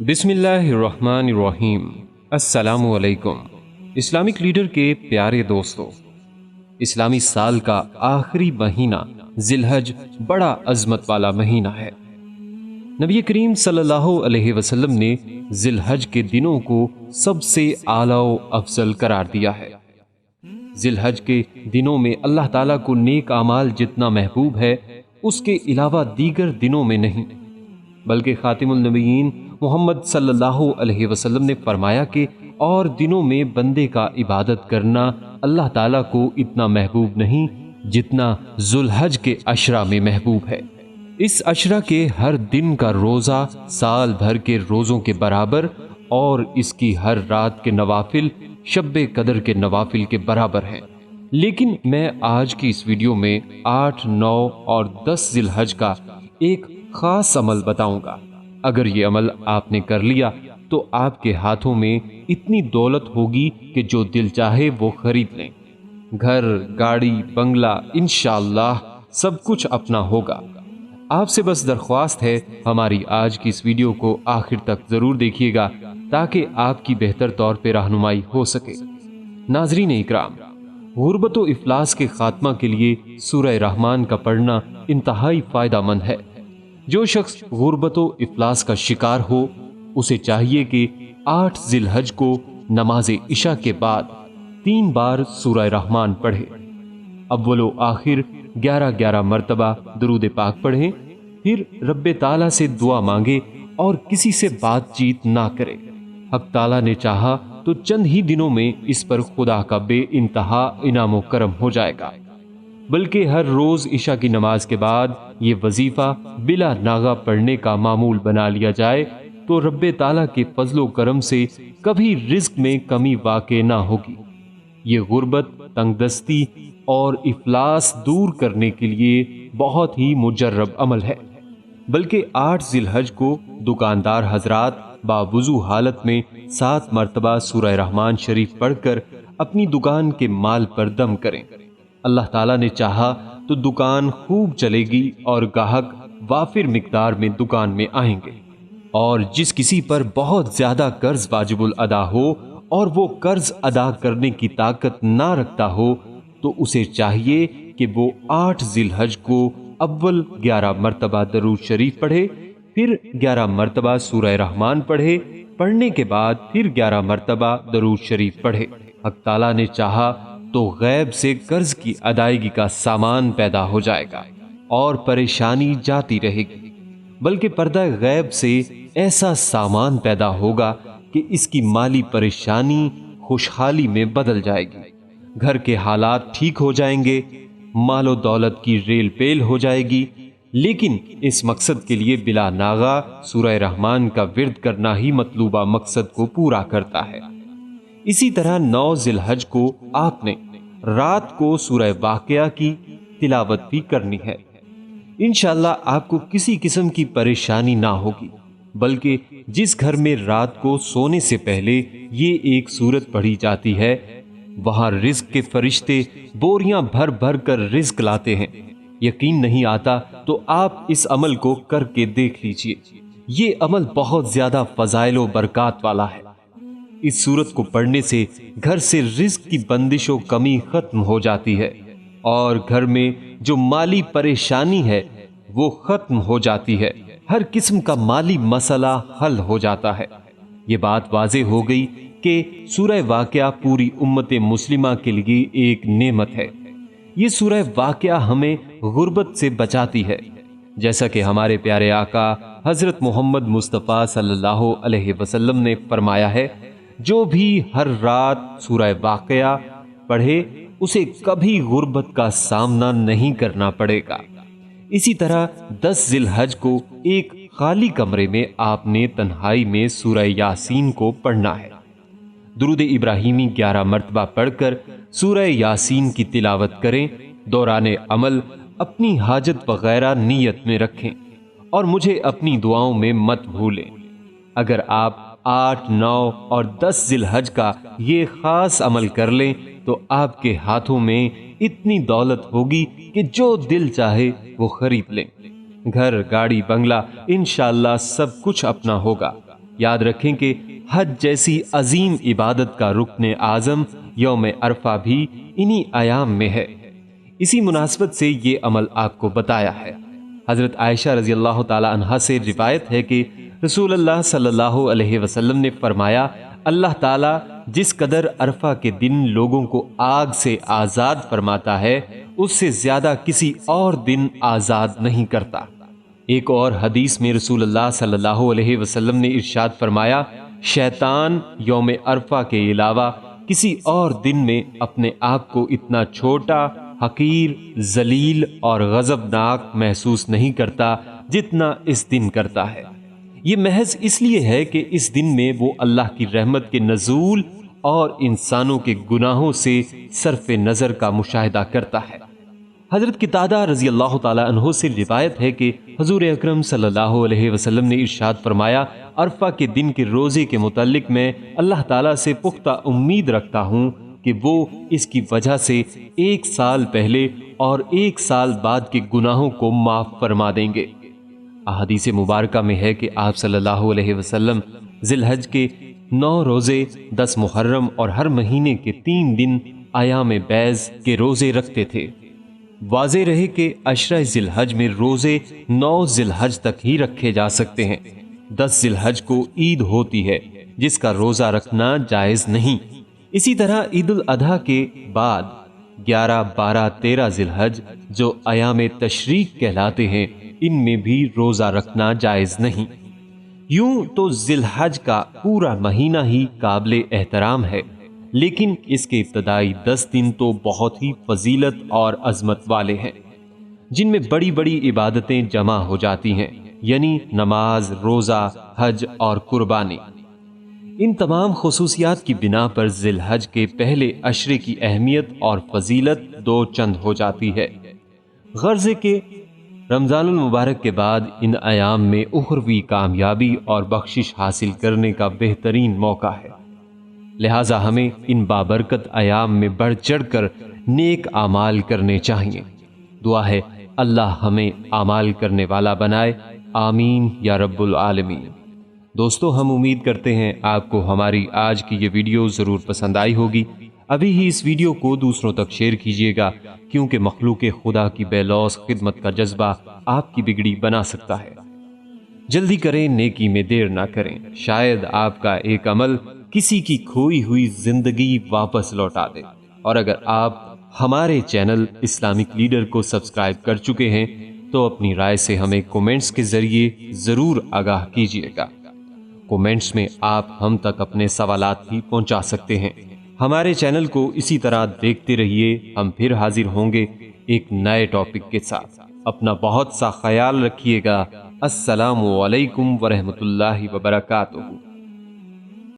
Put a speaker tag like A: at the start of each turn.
A: बिस्मिल्लाहिर्रहमानिर्रहीम। अस्सलामु अलैकुम। इस्लामिक लीडर के प्यारे दोस्तों, इस्लामी साल का आखिरी महीना जिलहज बड़ा अजमत वाला महीना है। नबी करीम सल्लल्लाहु अलैहि वसल्लम ने जिलहज के दिनों को सबसे आला व अफजल करार दिया है। जिलहज के दिनों में अल्लाह ताला को नेक आमाल जितना महबूब है, उसके अलावा दीगर दिनों में नहीं। बल्कि खातिमुल नबीयीन मोहम्मद सल्लल्लाहु अलैहि वसल्लम ने फरमाया कि और दिनों में बंदे का इबादत करना अल्लाह ताला को इतना महबूब नहीं जितना जुलहज के अशरा में महबूब है। इस अशरा के हर दिन का रोज़ा साल भर के रोज़ों के बराबर और इसकी हर रात के नवाफिल शब्बे कदर के नवाफिल के बराबर हैं। लेकिन मैं आज की इस वीडियो में 8, 9 और 10 जिलहज का एक खास अमल बताऊंगा। अगर ये अमल आपने कर लिया तो आपके हाथों में इतनी दौलत होगी कि जो दिल चाहे वो खरीद लें। घर, गाड़ी, बंगला, इंशाअल्लाह सब कुछ अपना होगा। आपसे बस दरख्वास्त है, हमारी आज की इस वीडियो को आखिर तक जरूर देखिएगा ताकि आपकी बेहतर तौर पे रहनुमाई हो सके। नाजरीन इकराम, गुर्बत व इफलास के खात्मा के लिए सूरह रहमान का पढ़ना इंतहाई फायदामंद है। जो शख्स गुर्बत व इफलास का शिकार हो उसे चाहिए कि 8 जिलहज को नमाज इशा के बाद 3 बार सूरह रहमान पढ़े। अव्वल व आखिर 11 मरतबा दरूद पाक पढ़े, फिर रब्बे ताला से दुआ मांगे और किसी से बातचीत ना करे। हक ताला ने चाहा तो चंद ही दिनों में इस पर खुदा का बे इंतहा इनाम व करम हो जाएगा। बल्कि हर रोज इशा की नमाज के बाद ये वजीफा बिला नागा पढ़ने का मामूल बना लिया जाए तो रब्बे ताला के फजलो करम से कभी रिज्क में कमी वाक़े ना होगी। ये गुर्बत, तंगदस्ती और इफलास दूर करने के लिए बहुत ही मुजर्रब अमल है। बल्कि 8 जिलहज को दुकानदार हजरात बावुजू हालत में 7 मरतबा सूरह रहमान शरीफ पढ़कर अपनी दुकान के माल पर दम करें। अल्लाह ताला ने चाहा तो दुकान खूब चलेगी और ग्राहक वाफिर मिकदार में दुकान में आएंगे। और जिस किसी पर बहुत ज्यादा कर्ज वाजिबुल अदा हो और वो कर्ज अदा करने की ताकत ना रखता हो तो उसे चाहिए कि वो 8 जिलहज को अव्वल 11 मरतबा दरूद शरीफ पढ़े, फिर 11 मरतबा सूरह रहमान पढ़े, पढ़ने के बाद फिर 11 मरतबा दरूद शरीफ पढ़े। हक ताला ने चाहा तो गैब से कर्ज की अदायगी का सामान पैदा हो जाएगा और परेशानी जाती रहेगी। बल्कि पर्दा गैब से ऐसा सामान पैदा होगा कि इसकी माली परेशानी खुशहाली में बदल जाएगी। घर के हालात ठीक हो जाएंगे, मालो दौलत की रेल पेल हो जाएगी। लेकिन इस मकसद के लिए बिला नागा सूरह रहमान का विर्द करना ही मतलूबा मकसद को पूरा करता है। इसी तरह 9 जिलहज को आपने रात को सूरह वाक़िया की तिलावत भी करनी है। इंशाअल्लाह आपको किसी किस्म की परेशानी ना होगी। बल्कि जिस घर में रात को सोने से पहले ये एक सूरत पढ़ी जाती है, वहां रिज्क के फरिश्ते बोरियां भर भर कर रिज्क लाते हैं। यकीन नहीं आता तो आप इस अमल को करके देख लीजिए। ये अमल बहुत ज्यादा फजाइल व बरकत वाला है। इस सूरत को पढ़ने से घर से रिज्क की बंदिश व कमी खत्म हो जाती है और घर में जो माली परेशानी है वो खत्म हो जाती है। हर किस्म का माली मसला हल हो जाता है। ये बात वाज़ेह हो गई कि सूरह वाक़िया पूरी उम्मत मुस्लिमा के लिए एक नेमत है। ये सूरह वाक़िया हमें गुर्बत से बचाती है। जैसा कि हमारे प्यारे आका हजरत मोहम्मद मुस्तफ़ा सल्लल्लाहु अलैहि वसल्लम ने फरमाया है, जो भी हर रात सूरह वाक़िया पढ़े उसे कभी गुर्बत का सामना नहीं करना पड़ेगा। इसी तरह 10 जिलहज को एक खाली कमरे में आपने तन्हाई में सूरह यासीन को पढ़ना है। दुरूद इब्राहिमी 11 मरतबा पढ़कर सूरह यासीन की तिलावत करें। दौराने अमल अपनी हाजत वगैरह नीयत में रखें और मुझे अपनी दुआओं में मत भूलें। अगर आप 8, 9 और 10 जिलहज का ये खास अमल कर लें तो आपके हाथों में इतनी दौलत होगी कि जो दिल चाहे वो खरीद लें। घर, गाड़ी, बंगला इंशाअल्लाह सब कुछ अपना होगा। याद रखें कि हज जैसी अजीम इबादत का रुकन आज़म यौम अरफा भी इन्हीं अयाम में है। इसी मुनासबत से ये अमल आपको बताया है। हज़रत आयशा रज़ी अल्लाह ताला अन्हा से रिवायत है कि रसूलुल्लाह सल्लल्लाहु अलैहि वसल्लम ने फरमाया, अल्लाह ताला जिस कदर अरफा के दिन लोगों को आग से आज़ाद फरमाता है, उससे ज़्यादा किसी और दिन आज़ाद नहीं करता। एक और हदीस में रसूलुल्लाह सल्लल्लाहु अलैहि वसल्लम ने इरशाद फरमाया, शैतान यौम अरफा के अलावा किसी और दिन में अपने आप को इतना छोटा, हकीर, जलील और गजबनाक महसूस नहीं करता जितना इस दिन करता है। ये महज इसलिए है कि इस दिन में वो अल्लाह की रहमत के नज़ूल और इंसानों के गुनाहों से सरफ नज़र का मुशाहिदा करता है। हज़रत क़तादा रज़ी अल्लाह ताला अन्हु से रिवायत है कि हुज़ूर अकरम सल्लल्लाहु अलैहि वसल्लम ने इरशाद फरमाया, अरफा के दिन के रोज़े के मुताल्लिक मैं अल्लाह ताला से पुख्ता उम्मीद रखता हूँ कि वो इसकी वजह से 1 साल पहले और 1 साल बाद के गुनाहों को माफ़ फरमा देंगे। अहादीस मुबारका में है कि आप सल्लल्लाहु अलैहि वसल्लम ज़िलहज के 9 रोज़े, 10 मुहर्रम और हर महीने के 3 दिन अयाम बैज़ के रोज़े रखते थे। वाज़े रहे कि अशरा ज़िलहज में रोज़े 9 ज़िलहज तक ही रखे जा सकते हैं। 10 ज़िलहज को ईद होती है जिसका रोज़ा रखना जायज़ नहीं। इसी तरह ईद उल अधा के बाद 11, 12, 13 ज़िलहज जो अयाम तशरीक कहलाते हैं, इनमें भी रोज़ा रखना जायज़ नहीं। यूं तो ज़िलहज का पूरा महीना ही काबिल एहतराम है, लेकिन इसके इब्तदाई 10 दिन तो बहुत ही फजीलत और अजमत वाले हैं, जिनमें बड़ी बड़ी इबादतें जमा हो जाती हैं, यानी नमाज, रोज़ा, हज और कुर्बानी। इन तमाम खुसूसियात की बिना पर ज़िलहज के पहले अशरे की अहमियत और फजीलत दो चंद हो जाती है। गर्ज़े के रमज़ानुल मुबारक के बाद इन अयाम में उखरवी कामयाबी और बख्शिश हासिल करने का बेहतरीन मौका है। लिहाजा हमें इन बाबरकत अयाम में बढ़ चढ़ कर नेक आमाल करने चाहिए। दुआ है अल्लाह हमें आमाल करने वाला बनाए, आमीन या रब्बुल आलमीन। दोस्तों, हम उम्मीद करते हैं आपको हमारी आज की ये वीडियो ज़रूर पसंद आई होगी। अभी ही इस वीडियो को दूसरों तक शेयर कीजिएगा, क्योंकि मखलूक खुदा की बेलौस खिदमत का जज्बा आपकी बिगड़ी बना सकता है। जल्दी करें, नेकी में देर ना करें। शायद आपका एक अमल किसी की खोई हुई जिंदगी वापस लौटा दे। और अगर आप हमारे चैनल इस्लामिक लीडर को सब्सक्राइब कर चुके हैं तो अपनी राय से हमें कमेंट्स के जरिए ज़रूर आगाह कीजिएगा। कमेंट्स में आप हम तक अपने सवालात भी पहुंचा सकते हैं। हमारे चैनल को इसी तरह देखते रहिए। हम फिर हाजिर होंगे एक नए टॉपिक के साथ। अपना बहुत सा ख्याल रखिएगा। अस्सलामु अलैकुम वरहमतुल्लाहि वबरकातुहू।